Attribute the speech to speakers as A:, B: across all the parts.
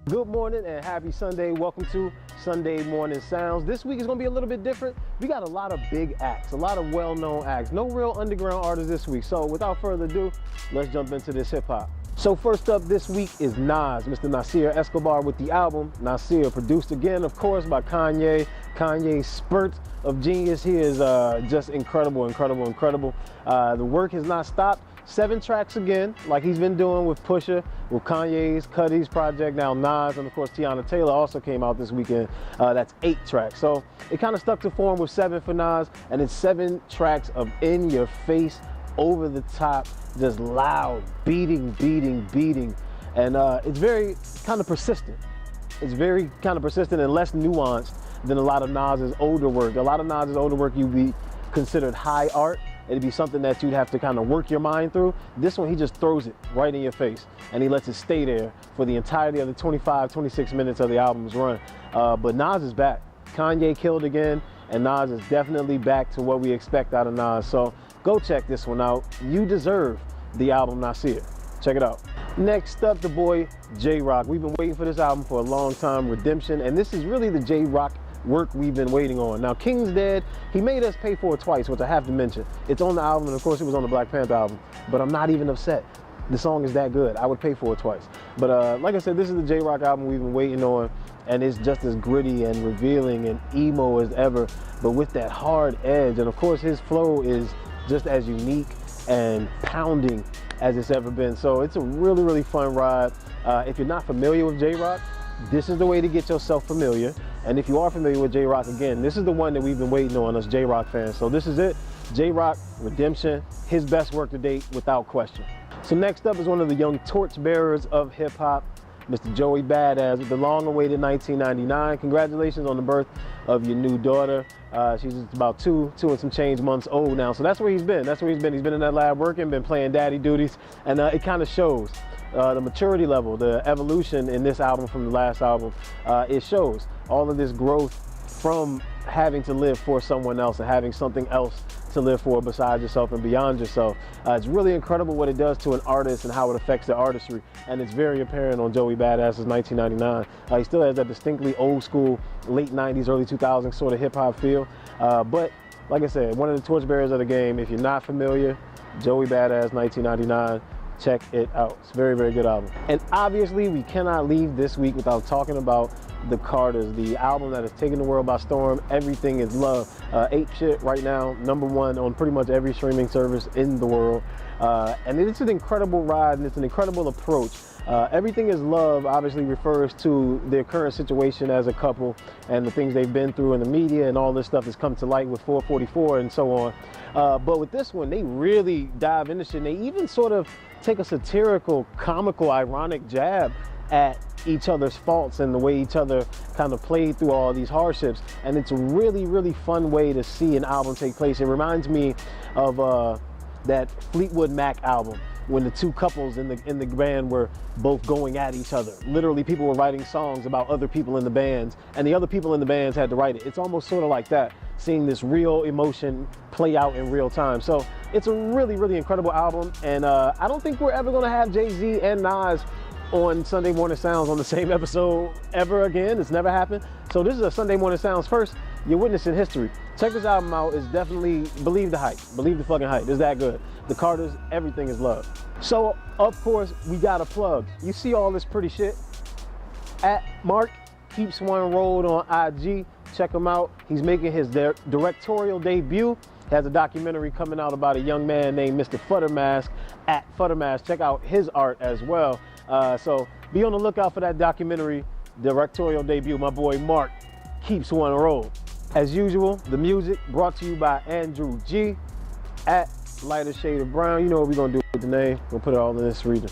A: Good morning and happy Sunday. Welcome to Sunday Morning Sounds. This week is going to be a little bit different. We got a lot of big acts, a lot of well-known acts. No real underground artists this week. So without further ado, let's jump into this hip hop. So first up this week is Nas, Mr. Nasir Escobar with the album Nasir, produced again, of course, by Kanye. Kanye's spurt of genius. He is just incredible. The work has not stopped. 7 tracks again, like he's been doing with Pusha, with Kanye's, Cudi's project, now Nas, and of course Tiana Taylor also came out this weekend. That's 8 tracks. So it kind of stuck to form with 7 for Nas, and it's 7 tracks of in your face, over the top, just loud, beating. And it's very kind of persistent. It's very kind of persistent and less nuanced than a lot of Nas's older work. A lot of Nas's older work you'd be considered high art. It'd be something that you'd have to kind of work your mind through. This one, he just throws it right in your face and he lets it stay there for the entirety of the 26 minutes of the album's run. But Nas is back. Kanye killed again, and Nas is definitely back to what we expect out of Nas. So go check this one out. You deserve the album Nasir. Check it out. Next up, the boy JRoc. We've been waiting for this album for a long time, Redemption, and this is really the JRoc work we've been waiting on. Now, King's Dead, he made us pay for it twice, which I have to mention. It's on the album, and of course it was on the Black Panther album, but I'm not even upset. The song is that good. I would pay for it twice. But like I said, this is the JRoc album we've been waiting on, and it's just as gritty and revealing and emo as ever, but with that hard edge. And of course his flow is just as unique and pounding as it's ever been. So it's a really fun ride. If you're not familiar with JRoc, this is the way to get yourself familiar. And if you are familiar with JRoc, again, this is the one that we've been waiting on, us JRoc fans. So this is it, JRoc, Redemption, his best work to date without question. So next up is one of the young torchbearers of hip hop, Mr. Joey Bada, with the long-awaited 1999. Congratulations on the birth of your new daughter. She's just about two and some change months old now. So that's where he's been. He's been in that lab working, been playing daddy duties, and it kind of shows. The maturity level, the evolution in this album from the last album, it shows all of this growth from having to live for someone else and having something else to live for besides yourself and beyond yourself. It's really incredible what it does to an artist and how it affects their artistry, and it's very apparent on Joey Badass's 1999. He still has that distinctly old school, late 90s, early 2000s sort of hip hop feel, but like I said, one of the torchbearers of the game. If you're not familiar, Joey Badass 1999, check it out. It's a very good album. And obviously we cannot leave this week without talking about The Carters, the album that has taken the world by storm. Everything is love. Ape shit right now, #1 on pretty much every streaming service in the world. And it's an incredible ride, and it's an incredible approach. Everything is love obviously refers to their current situation as a couple and the things they've been through in the media, and all this stuff has come to light with 444 and so on. But with this one, they really dive into shit, and they even sort of take a satirical, comical, ironic jab at each other's faults and the way each other kind of played through all these hardships. And it's a really fun way to see an album take place. It reminds me of that Fleetwood Mac album, when the two couples in the band were both going at each other. Literally, people were writing songs about other people in the bands, and the other people in the bands had to write it. It's almost sort of like that, seeing this real emotion play out in real time. So it's a really incredible album, and I don't think we're ever gonna have Jay-Z and Nas on Sunday Morning Sounds on the same episode ever again. It's never happened. So this is a Sunday Morning Sounds first. You're witnessing history. Check this album out. It's definitely, believe the hype. Believe the fucking hype. It's that good. The Carters, everything is love. So, of course, we got a plug. You see all this pretty shit? At Mark Keeps One Rolled on IG. Check him out. He's making his directorial debut. He has a documentary coming out about a young man named Mr. Futtermask at Futtermask. Check out his art as well. So be on the lookout for that documentary directorial debut. My boy Mark Keeps One Rolled. As usual, the music brought to you by Andrew G at Lighter Shade of Brown. You know what we're gonna do with the name. We'll put it all in this region.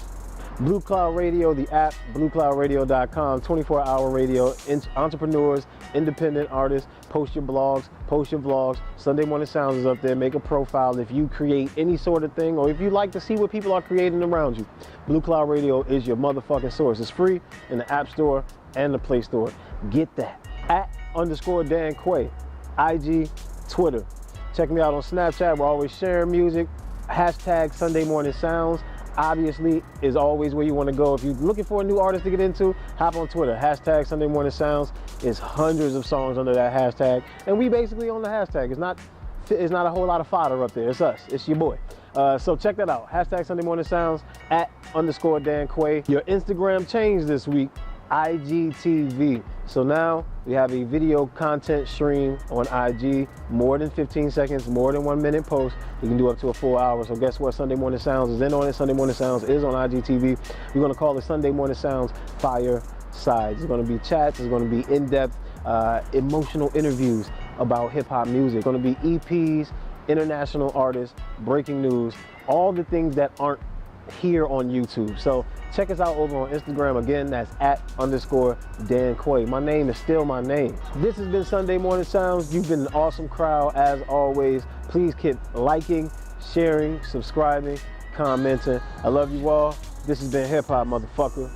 A: Blue Cloud Radio, the app, bluecloudradio.com, 24-hour radio, entrepreneurs, independent artists, post your blogs, post your vlogs. Sunday Morning Sounds is up there. Make a profile if you create any sort of thing, or if you like to see what people are creating around you. Blue Cloud Radio is your motherfucking source. It's free in the App Store and the Play Store. Get that. @_Dan Quay, IG, Twitter. Check me out on Snapchat. We're always sharing music. # Sunday Morning Sounds. obviously is always where you want to go. If you're looking for a new artist to get into, hop on Twitter, hashtag Sunday Morning Sounds. It's hundreds of songs under that hashtag, and we basically on the hashtag. It's not a whole lot of fodder up there. It's us. It's your boy. So check that out. Hashtag Sunday Morning Sounds @_Dan Quay. Your Instagram changed this week. IGTV. So now we have a video content stream on IG, more than 15 seconds, more than 1 minute post. You can do up to a full hour. So guess what? Sunday Morning Sounds is in on it. Sunday Morning Sounds is on IGTV. We're gonna call it Sunday Morning Sounds Firesides. It's gonna be chats, it's gonna be in-depth, emotional interviews about hip hop music. It's gonna be EPs, international artists, breaking news, all the things that aren't here on YouTube. So check us out over on Instagram. Again, that's @_Dan Quay. My name is still my name. This has been Sunday Morning Sounds. You've been an awesome crowd as always. Please keep liking, sharing, subscribing, commenting. I love you all. This has been Hip Hop, motherfucker.